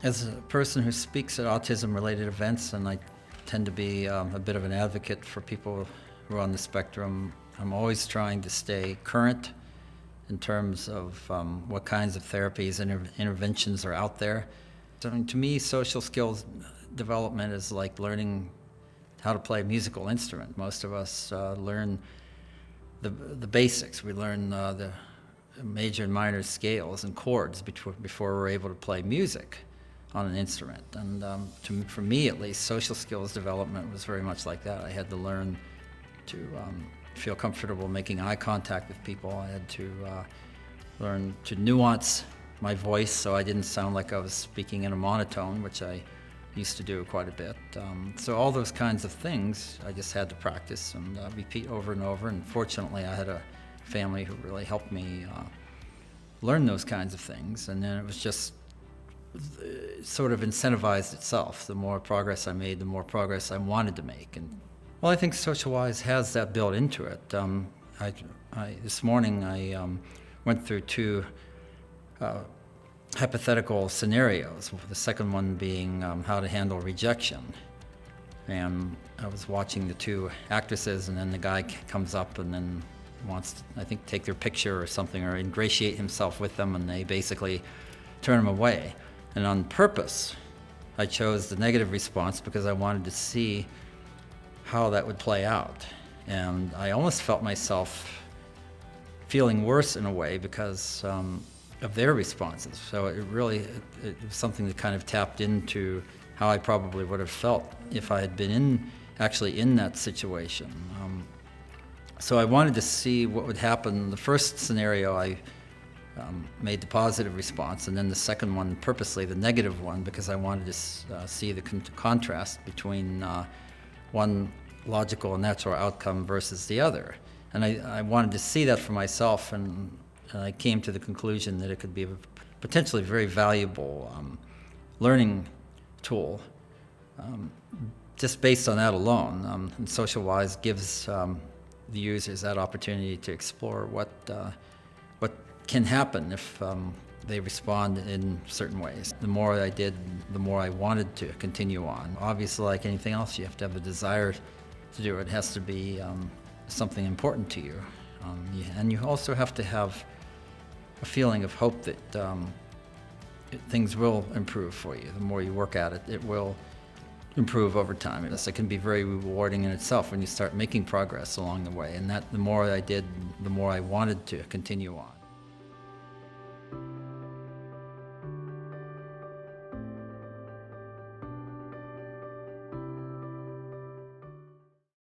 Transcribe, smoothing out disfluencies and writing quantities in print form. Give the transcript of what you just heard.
As a person who speaks at autism-related events, and I tend to be a bit of an advocate for people who are on the spectrum, I'm always trying to stay current in terms of what kinds of therapies and interventions are out there. So, I mean, to me, social skills development is like learning how to play a musical instrument. Most of us learn the basics. We learn the major and minor scales and chords before we're able to play music on an instrument. And for me at least, social skills development was very much like that. I had to learn to feel comfortable making eye contact with people. I had to learn to nuance my voice so I didn't sound like I was speaking in a monotone, which I used to do quite a bit. So all those kinds of things I just had to practice and repeat over and over. And fortunately, I had a family who really helped me learn those kinds of things. And then it was just sort of incentivized itself. The more progress I made, the more progress I wanted to make. And well, I think SocialWise has that built into it. This morning I went through two hypothetical scenarios, the second one being how to handle rejection. And I was watching the two actresses, and then the guy comes up and then wants to, I think, take their picture or something, or ingratiate himself with them, and they basically turn him away. And on purpose, I chose the negative response because I wanted to see how that would play out. And I almost felt myself feeling worse in a way because of their responses. So it was something that kind of tapped into how I probably would have felt if I had been actually in that situation. So I wanted to see what would happen. The first scenario, I made the positive response, and then the second one, purposely the negative one, because I wanted to see the contrast between one logical and natural outcome versus the other. And I wanted to see that for myself, and I came to the conclusion that it could be a potentially very valuable learning tool just based on that alone. And SocialWise gives the users that opportunity to explore what can happen if they respond in certain ways. The more I did, the more I wanted to continue on. Obviously, like anything else, you have to have a desire to do it. It has to be something important to you. And you also have to have a feeling of hope that things will improve for you. The more you work at it, it will improve over time. It can be very rewarding in itself when you start making progress along the way. And that the more I did, the more I wanted to continue on.